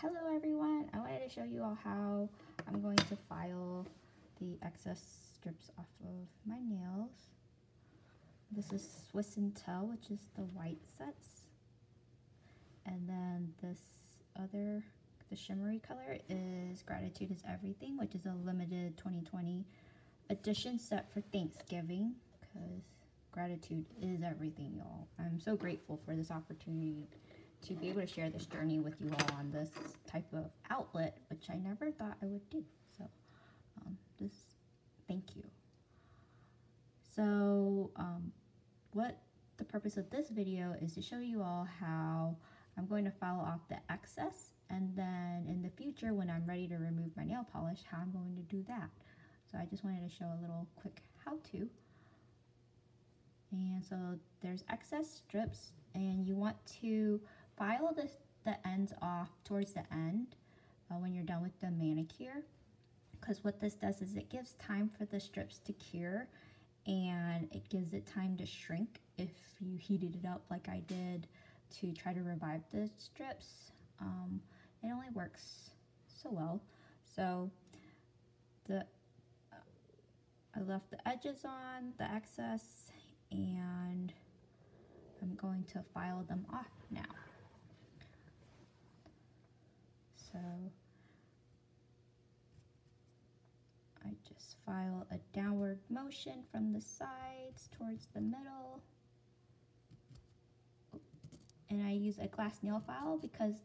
Hello everyone, I wanted to show you all how I'm going to file the excess strips off of my nails. This is Swiss and Tell, which is the white sets. And then this other, the shimmery color is Gratitude is Everything, which is a limited 2020 edition set for Thanksgiving, because gratitude is everything, y'all. I'm so grateful for this opportunity to be able to share this journey with you all on this type of outlet, which I never thought I would do. So, thank you. So, what the purpose of this video is to show you all how I'm going to file off the excess, and then in the future when I'm ready to remove my nail polish, how I'm going to do that. So I just wanted to show a little quick how-to. And so there's excess strips, and you want to file the ends off towards the end when you're done with the manicure, because what this does is it gives time for the strips to cure, and it gives it time to shrink if you heated it up like I did to try to revive the strips. It only works so well. So I left the edges on, the excess, and I'm going to file them off now. So I just file a downward motion from the sides towards the middle. And I use a glass nail file because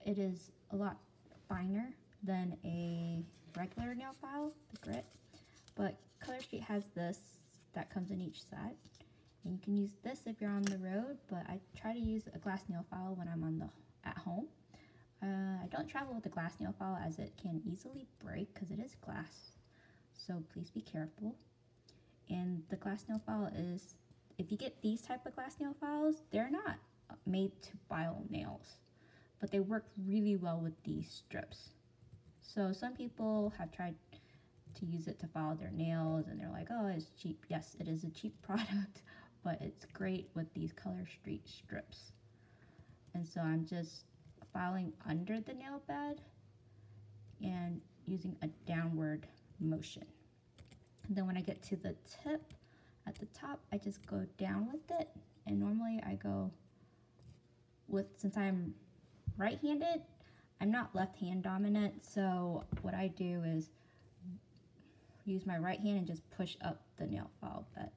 it is a lot finer than a regular nail file, the grit. But Color Street has this that comes in each set. And you can use this if you're on the road, but I try to use a glass nail file when I'm at home. I don't travel with a glass nail file as it can easily break because it is glass, so please be careful. And the glass nail file is, if you get these type of glass nail files, they're not made to file nails, but they work really well with these strips. So some people have tried to use it to file their nails and they're like, oh, it's cheap. Yes, it is a cheap product, but it's great with these Color Street strips. And so I'm just filing under the nail bed and using a downward motion. And then when I get to the tip at the top, I just go down with it. And normally I go with, since I'm right-handed, I'm not left-hand dominant, so what I do is use my right hand and just push up the nail file bed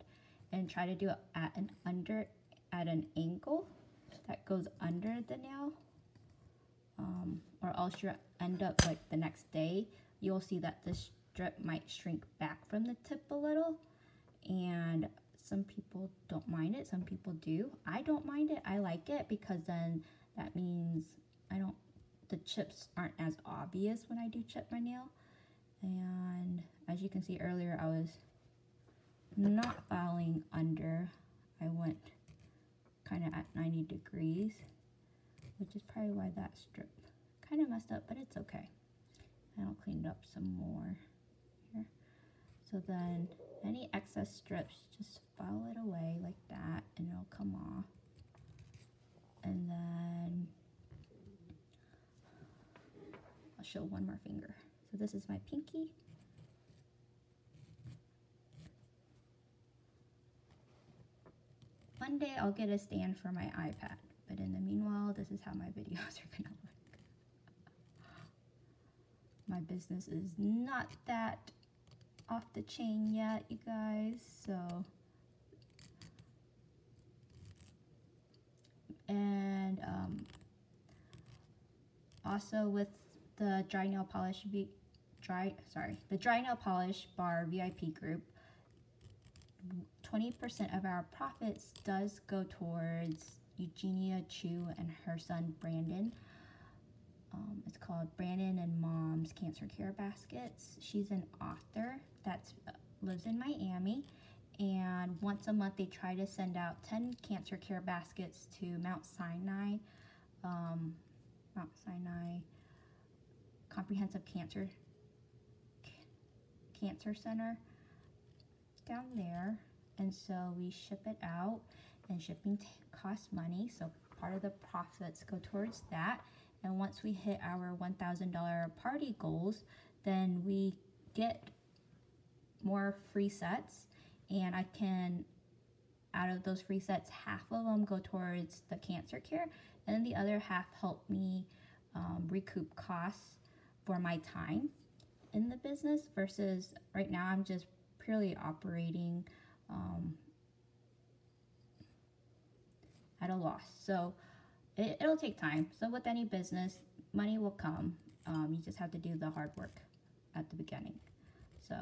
and try to do it at an angle that goes under the nail. Or else you'll end up like the next day, you'll see that this strip might shrink back from the tip a little, and some people don't mind it, some people do. I don't mind it, I like it, because then that means the chips aren't as obvious when I do chip my nail. And as you can see earlier, I was not filing under, I went kind of at 90 degrees, which is probably why that strip kind of messed up, but it's okay. And I'll clean it up some more here. So then any excess strips, just file it away like that and it'll come off. And then I'll show one more finger. So this is my pinky. One day I'll get a stand for my iPad, but in the meanwhile, this is how my videos are gonna look. My business is not that off the chain yet, you guys, so. And also with the dry nail polish bar VIP group, 20% of our profits does go towards Eugenia Chu and her son Brandon. It's called Brandon and Mom's Cancer Care Baskets. She's an author that lives in Miami, and once a month they try to send out 10 cancer care baskets to Mount Sinai Comprehensive Cancer Center down there. And so we ship it out, and shipping costs money, so part of the profits go towards that. And once we hit our $1,000 party goals, then we get more free sets, and I can, out of those free sets, half of them go towards the cancer care, and then the other half help me recoup costs for my time in the business, versus right now I'm just purely operating at a loss. So it'll take time. So with any business, money will come. You just have to do the hard work at the beginning. So,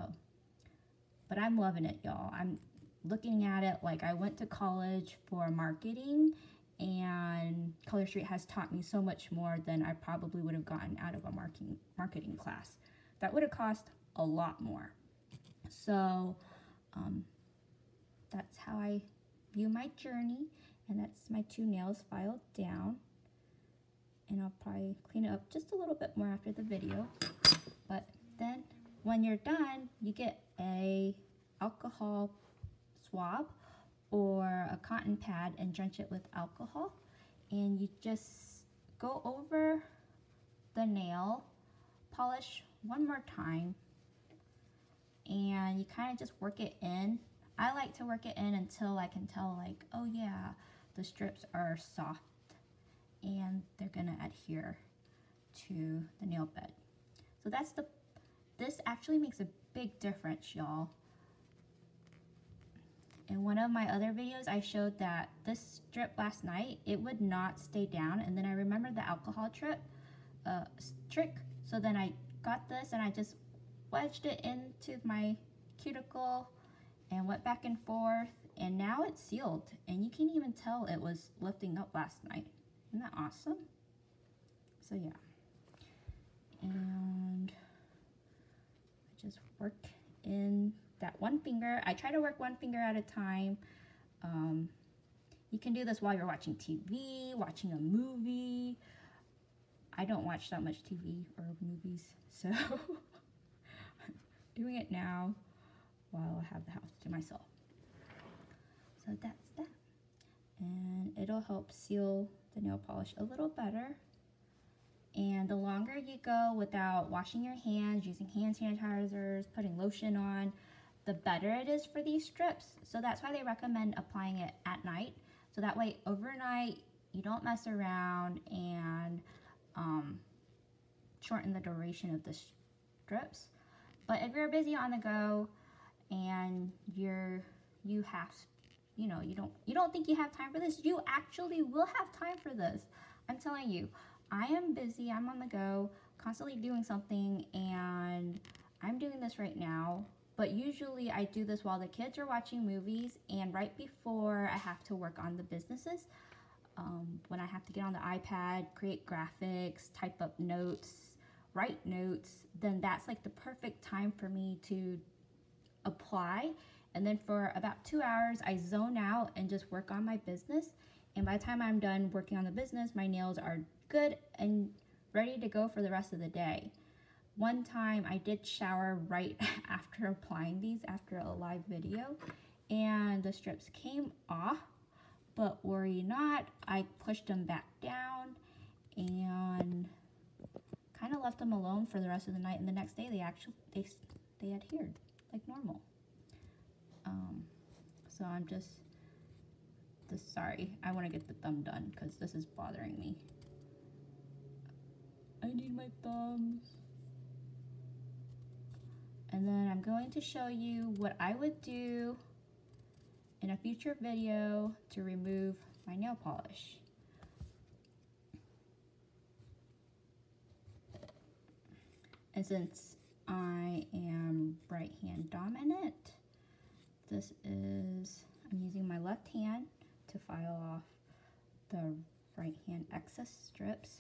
but I'm loving it, y'all. I'm looking at it like I went to college for marketing, and Color Street has taught me so much more than I probably would have gotten out of a marketing class. That would have cost a lot more. So that's how I view my journey, and that's my 2 nails filed down. And I'll probably clean it up just a little bit more after the video. But then when you're done, you get a alcohol swab or a cotton pad and drench it with alcohol, and you just go over the nail, polish one more time, and you kind of just work it in. I like to work it in until I can tell, like, oh yeah, the strips are soft and they're gonna adhere to the nail bed. So this actually makes a big difference, y'all. In one of my other videos, I showed that this strip last night, it would not stay down, and then I remembered the alcohol trick. So then I got this and I just wedged it into my cuticle and went back and forth, and now it's sealed, and you can even tell it was lifting up last night. Isn't that awesome? So yeah, and I just work in that one finger. I try to work one finger at a time. You can do this while you're watching TV, watching a movie. I don't watch that much TV or movies, so I'm doing it now while I have the house to myself. So that's that. And it'll help seal the nail polish a little better. And the longer you go without washing your hands, using hand sanitizers, putting lotion on, the better it is for these strips. So that's why they recommend applying it at night. So that way overnight you don't mess around and shorten the duration of the strips. But if you're busy on the go and you don't think you have time for this, you actually will have time for this. I'm telling you, I am busy, I'm on the go, constantly doing something, and I'm doing this right now. But usually I do this while the kids are watching movies and right before I have to work on the businesses. When I have to get on the iPad, create graphics, type up notes, write notes, then that's like the perfect time for me to apply. And then for about 2 hours, I zone out and just work on my business. And by the time I'm done working on the business, my nails are good and ready to go for the rest of the day. One time I did shower right after applying these, after a live video, and the strips came off, but worry not, I pushed them back down and kind of left them alone for the rest of the night, and the next day they adhered like normal. So I'm just sorry, I want to get the thumb done because this is bothering me. I need my thumbs. And then I'm going to show you what I would do in a future video to remove my nail polish. And since I am right hand dominant, I'm using my left hand to file off the right hand excess strips,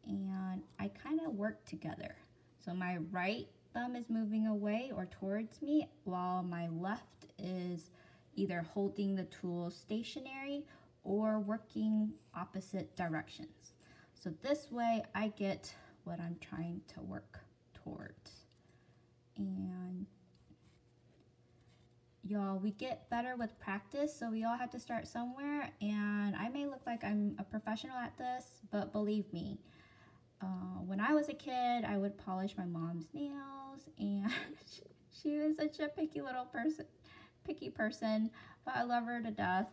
and I kind of work together. So my right thumb is moving away or towards me, while my left is either holding the tool stationary or working opposite directions. So this way I get what I'm trying to work towards. And y'all, we get better with practice, so we all have to start somewhere, and I may look like I'm a professional at this, but believe me, When I was a kid, I would polish my mom's nails, and she was such a picky person, but I love her to death.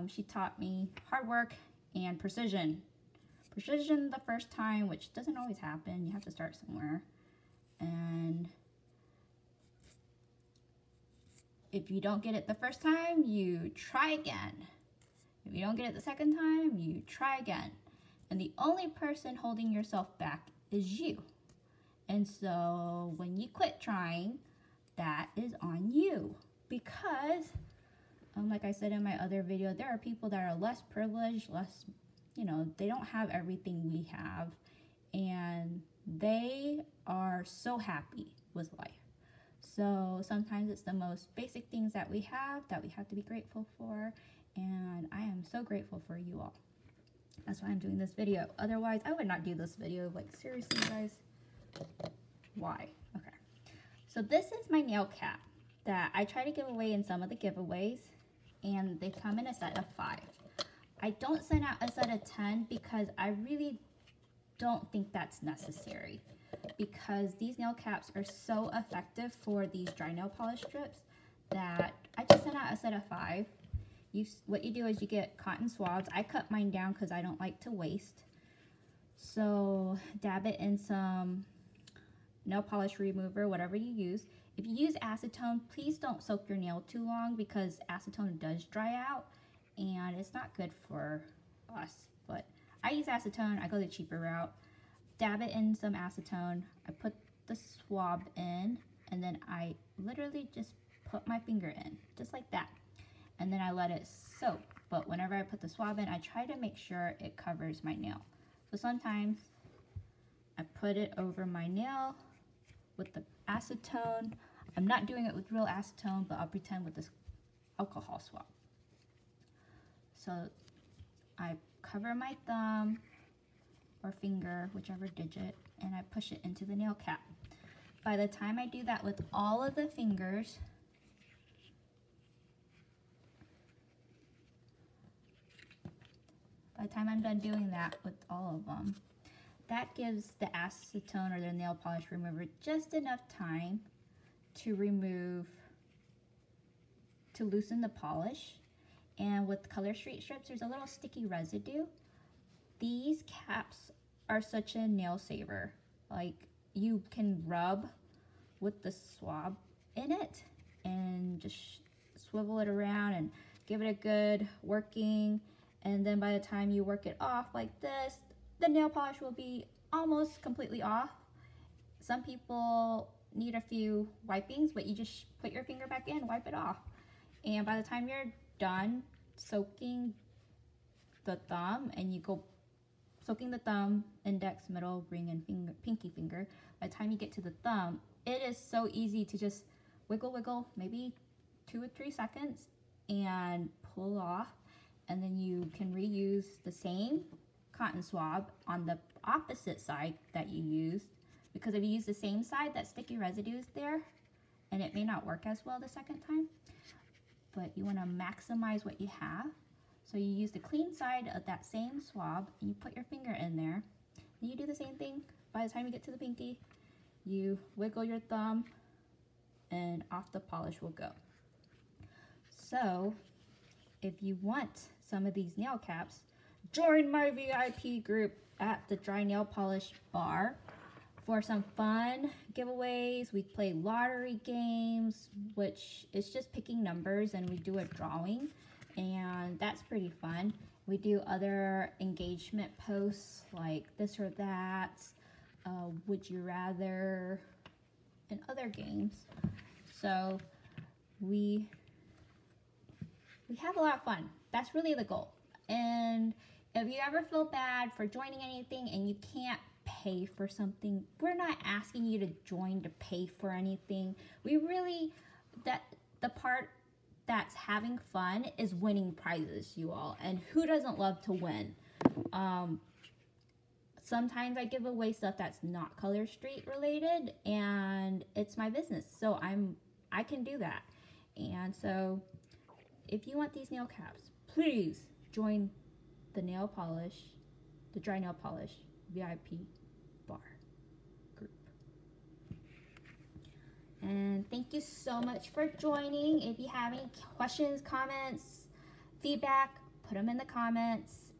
She taught me hard work and precision. Precision the first time, which doesn't always happen. You have to start somewhere. And if you don't get it the first time, you try again. If you don't get it the second time, you try again. And the only person holding yourself back is you. And so when you quit trying, that is on you. Because, like I said in my other video, there are people that are less privileged, they don't have everything we have. And they are so happy with life. So sometimes it's the most basic things that we have to be grateful for. And I am so grateful for you all. That's why I'm doing this video. Otherwise, I would not do this video. Like, seriously, guys? Why? Okay. So this is my nail cap that I try to give away in some of the giveaways. And they come in a set of 5. I don't send out a set of 10 because I really don't think that's necessary. Because these nail caps are so effective for these dry nail polish strips that I just sent out a set of 5. What you do is you get cotton swabs. I cut mine down because I don't like to waste. So dab it in some nail polish remover, whatever you use. If you use acetone, please don't soak your nail too long because acetone does dry out and it's not good for us. But I use acetone. I go the cheaper route. Dab it in some acetone. I put the swab in and then I literally just put my finger in, just like that. And then I let it soak. But whenever I put the swab in, I try to make sure it covers my nail. So sometimes I put it over my nail with the acetone. I'm not doing it with real acetone, but I'll pretend with this alcohol swab. So I cover my thumb or finger, whichever digit, and I push it into the nail cap. By the time I do that with all of the fingers, by the time I'm done doing that with all of them, that gives the acetone or the nail polish remover just enough time to loosen the polish. And with color street strips, there's a little sticky residue. These caps are such a nail saver. Like, you can rub with the swab in it and just swivel it around and give it a good working. And then by the time you work it off like this, the nail polish will be almost completely off. Some people need a few wipings, but you just put your finger back in, wipe it off. And by the time you're done soaking the thumb, and you go soaking the thumb, index, middle, ring, and pinky finger, by the time you get to the thumb, it is so easy to just wiggle, maybe 2 or 3 seconds, and pull off. And then you can reuse the same cotton swab on the opposite side that you used, because if you use the same side, that sticky residue is there and it may not work as well the second time. But you want to maximize what you have. So you use the clean side of that same swab and you put your finger in there. And you do the same thing. By the time you get to the pinky, you wiggle your thumb and off the polish will go. So if you want some of these nail caps, join my VIP group at the Dry Nail Polish Bar for some fun giveaways. We play lottery games, which is just picking numbers, and we do a drawing, and that's pretty fun. We do other engagement posts like this or that, would you rather, and other games. So we have a lot of fun. That's really the goal. And if you ever feel bad for joining anything and you can't pay for something, we're not asking you to join to pay for anything. We really, the part that's having fun is winning prizes, you all. And who doesn't love to win? Sometimes I give away stuff that's not Color Street related, and it's my business, so I can do that. And so if you want these nail caps, please join the Dry Nail Polish VIP bar group. And thank you so much for joining. If you have any questions, comments, feedback, put them in the comments.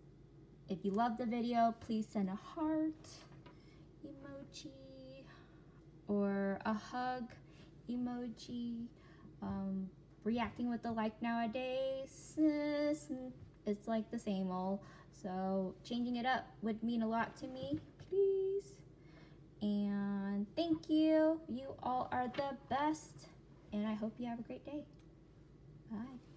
If you love the video, please send a heart emoji or a hug emoji. Reacting with the like nowadays, it's like the same old. So changing it up would mean a lot to me, please. And thank you. You all are the best. And I hope you have a great day. Bye.